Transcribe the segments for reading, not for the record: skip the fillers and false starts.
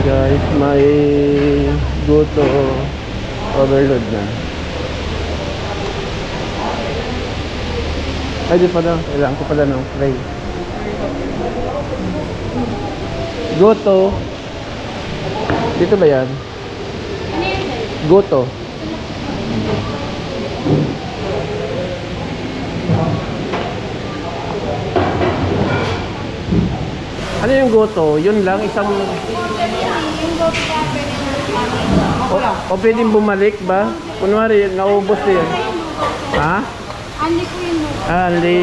guys, may Goto overload na. Ay, di pala. Kailangan ko pala ng spray. Goto. Dito ba yan? Goto. Ano yung Goto? Yun lang, isang... O pwedeng bumalik ba? Kunwari, naubos yan. Ha? Anli po yun. Anli.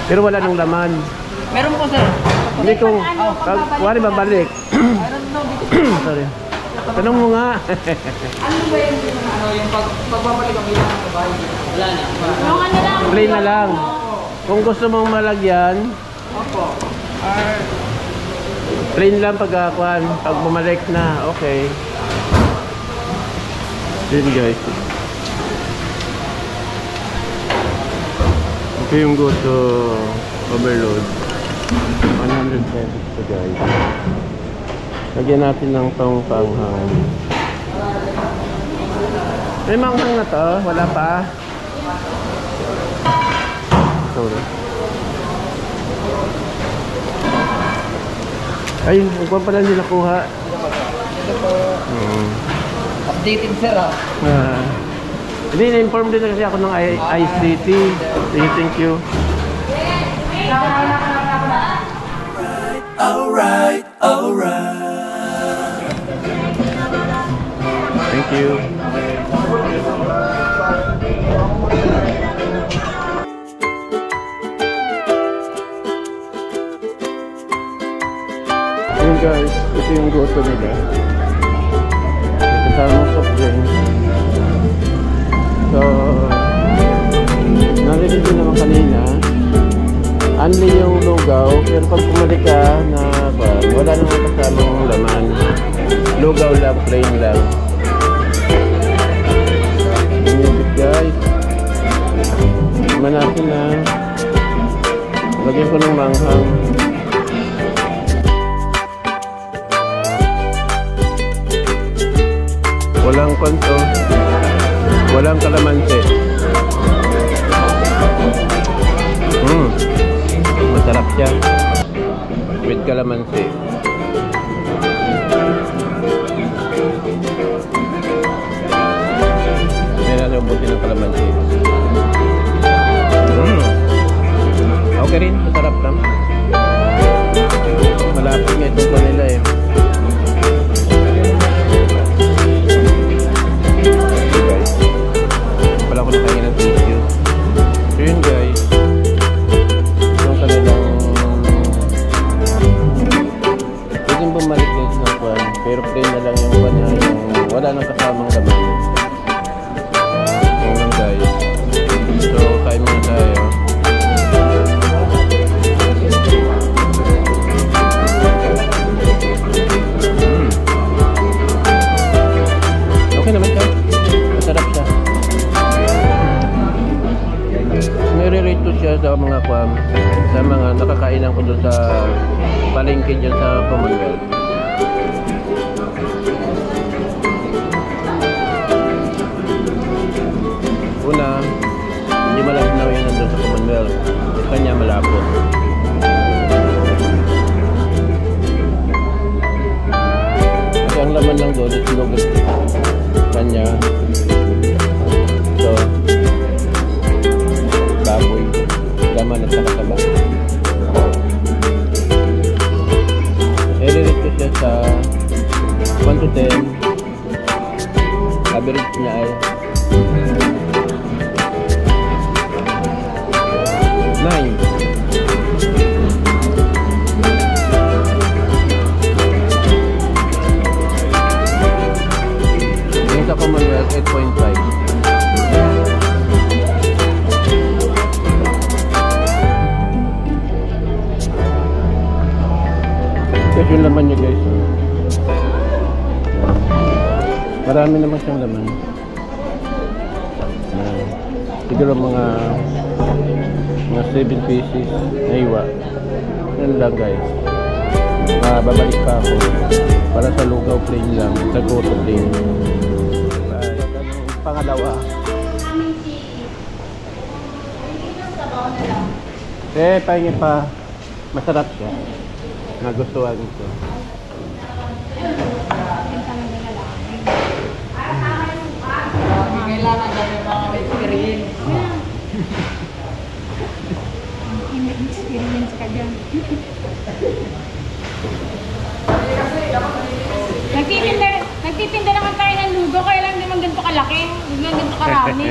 Pero wala nang laman. Meron po, sir. Hindi ko, kunwari babalik. Sorry. Tanong mo nga. Ano ba yung pagbabalik ang ilang kabahay? Wala na. Yung ano lang. Plain na lang. Kung gusto mong malagyan, Opo. plain lang pagkakuan. Pag bumalik na, okay. Yun guys. Ito yung Goto overload. 100 pesos ito guys. Lagyan natin ng panghang. May manghang na to? Wala pa? Sorry. Ay, huwag pala hindi nakuha. Ito po. Updated, sir, ha? Hindi, na-inform din kasi ako ng ICT. Thank you. Alright. Thank you. Ayun guys, ito yung Goto nila. Kasama soft drinks. So, narinig din naman kanina, anli yung lugaw, pero pag pumalik ka na wala naman kasamang laman. Lugaw lang, plain lang. Music guys. Manasin na. Lagyan ko ng manghang. Walang konto. Walang kalamansi. Masarap siya. With kalamansi. Meron na ubusin ng kalamansi. Okay rin. Masarap lang. Malapit nga itong kanila eh. Wala ko nakain ng tissue. So yun guys. Yung kanilang pwedeng bumalik guys ng kwan. Pero plain na lang yung kwan niya. Yung wala nang kasamang laman. Yung lang guys. So kain muna tayo. Okay naman siya. Masarap siya. Nire-rate ko siya sa mga kwam, sa mga nakakainan ko doon sa palengke dyan sa Commonwealth. Una, hindi malabnaw yun nandun sa Commonwealth. Sa kanya malapot. Kasi ang laman lang doon is lugat kanya. So, baboy, laman at saka taba. I-rate ko siya sa 1 to 10. Average niya ay 9. Yung sa Commonwealth 8.5. Yung laman niya guys, marami naman siyang laman. Siguro mga 7 pieces na iwa. Yan lang guys. babalik pa ako para sa lugaw plain lang, sa goto plain. Pangalawa. Pahingi pa. Masarap siya. Nagustuhan ko. Kailangan kami mga may experience. May experience ka dyan. Nagtitinda naman tayo ng lugo, kaya lang naman ganito kalaki. Hindi naman ganito karami.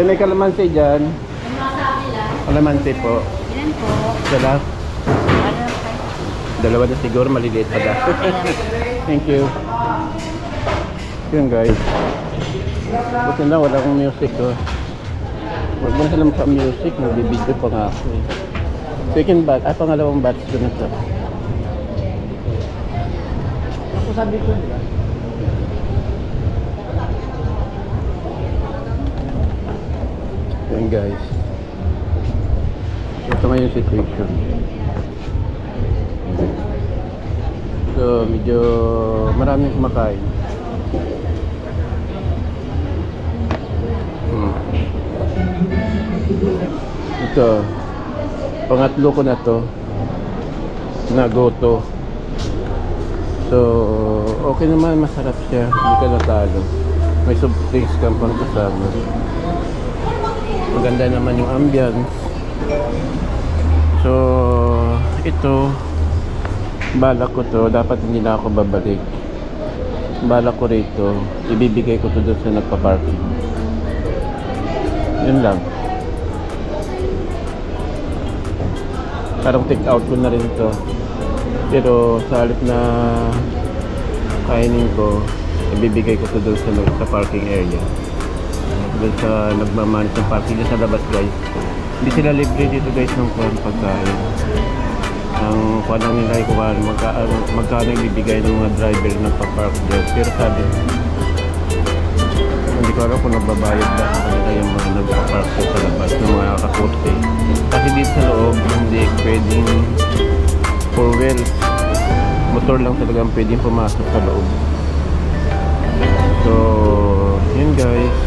May kalamansi dyan. Kalamansi po. Ilan po? Dala. Ano kayo? Dalawa na siguro, maliliit pa da. Thank you. Yun guys. Buti na wala akong music oh. Huwag mo na lang pa music, magbibideo pa nga ako eh. Second batch, pangalawang batch ko na ito. Ako sabi ko, di ba? Yan guys. Ito nga yung situation. So medyo maraming kumakain. Ito pangatlo ko na to na goto. So okay naman, masarap siya, hindi ka natalo. May subdrinks kang pang kasama. Maganda naman yung ambience. So ito, balak ko to, dapat hindi na ako babalik. Balak ko rito, ibibigay ko to doon sa nagpa-parking. Yun lang. Parang take out ko na rin to. Pero sa halip na kainin ko, ibibigay ko to doon sa parking area. Doon sa nagmamanage ng parking sa labas guys. Hindi sila libre dito guys ng pagkain. Ang kuha lang nila ay magkano ibibigay ng mga driver na nagpa-park dyan. Pero sabi, hindi ko alam kung nagbabayad ba sa kanila yung mga nagpa-park sa labas ng mga kakote. Kasi dito sa loob, hindi pwedeng 4 wheels. Motor lang talagang pwedeng pumasok sa loob. So, yun guys.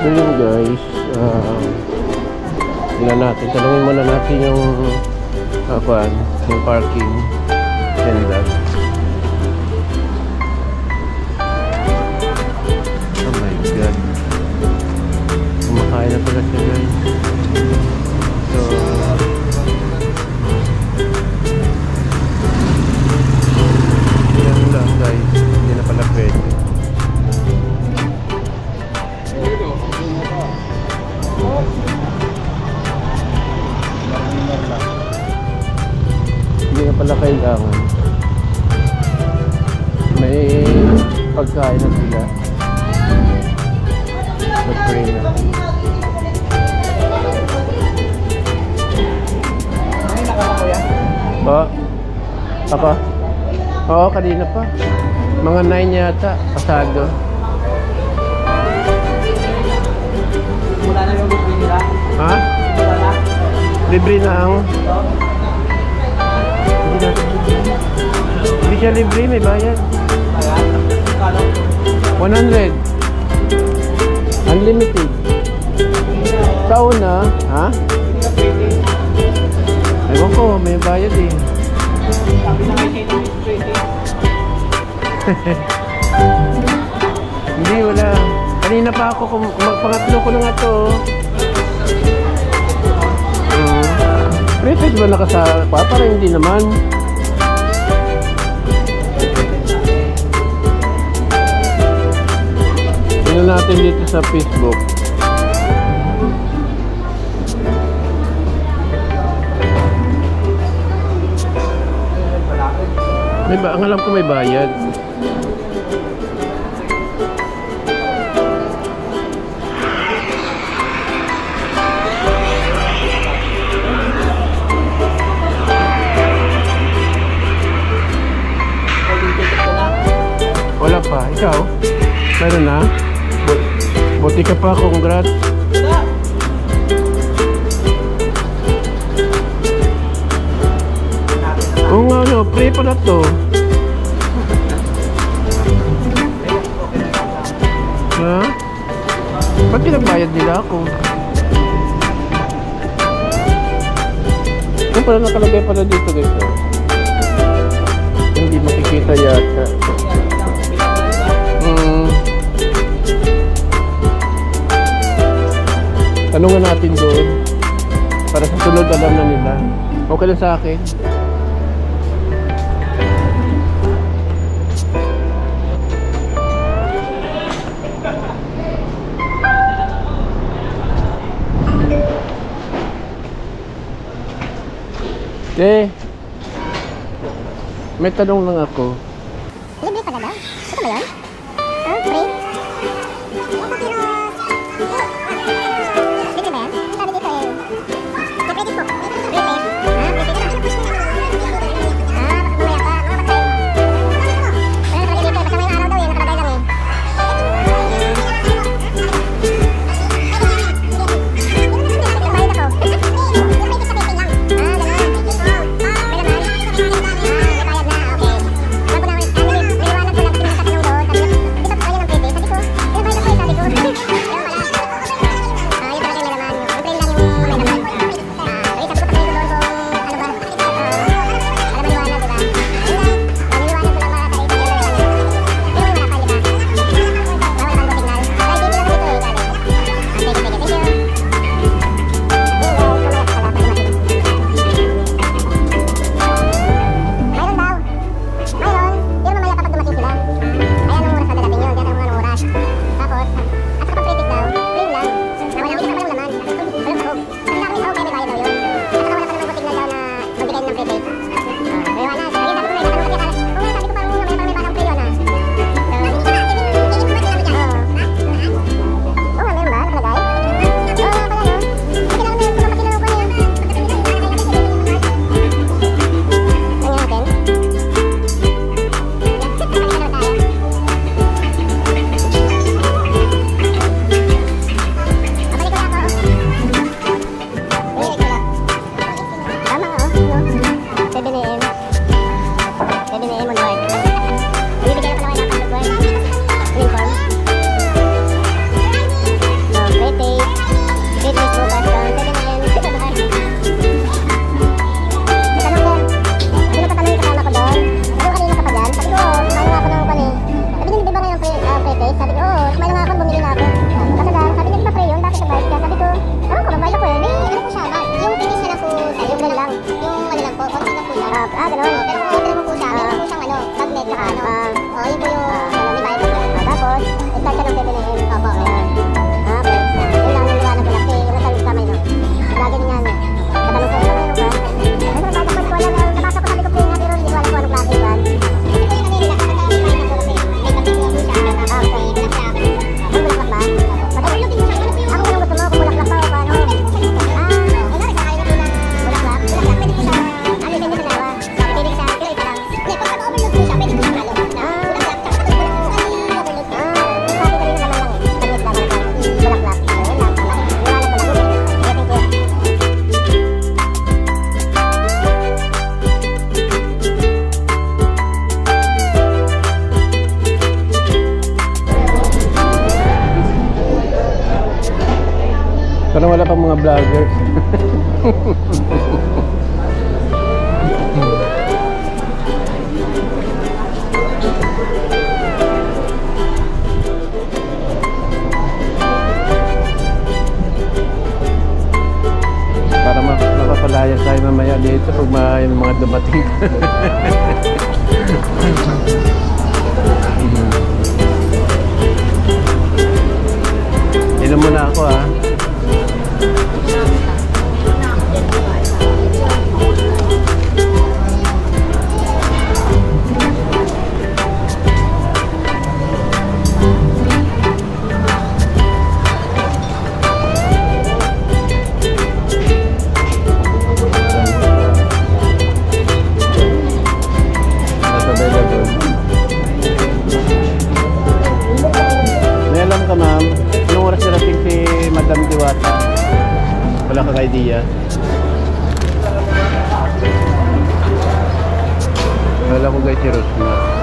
So yun guys, tanungin muna natin yung yung parking attendant. Oh my god, kumakain na pala siya guys. So yan lang guys, hindi na pala pwede. Hindi na pala kailangan. May pagkain na sila. Mag-pray na. Ay, nakakakuya. Pa? Apa? Oo, kanina pa. Mga 9 yata. Pasado. Wala na yung libre nila. Ha? Wala na. Libre na ang... Hindi siya libre, may bayad. Ayan. Kano? 100. Unlimited. Sa una, ha? Hindi ka pwede. Ewan ko, may bayad eh. Sabi na kayo sa ito, pwede. Hindi, wala. Kanina pa ako, pangatlo ko na nga to. Prepaid ba nakasama pa? Parang hindi naman. Tingnan natin dito sa Facebook. Ang alam ko may bayad. Wala pa. Ikaw? Meron na? Buti ka pa. Congrats. Oo nga, no. Pre pa na to. Ha? Ba't pinagbayad nila ako? Yung pala nakalagay pala dito guys. Hindi makikita yata. Tanungan natin doon. Para sa sunod alam na nila. Okay lang sa akin. May tanong lang ako. Libre pala daw? Ito ba yun? Ah, free? Libre ba yan? Sabi dito eh. Na-credit po. Prepaid. Ah, prepaid. Ah, mamaya pa. Mga patay. Wala nakalagay dito. Basta ngayong araw daw eh. Nakalagay lang eh. Bayad ako. Parang wala pang mga vloggers. Para makapalaya tayo mamaya dito pag may mga dumating. Inom muna ako ha. idea. Wala ko guys si Rosmar.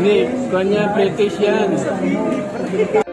Hindi, kanya British yan.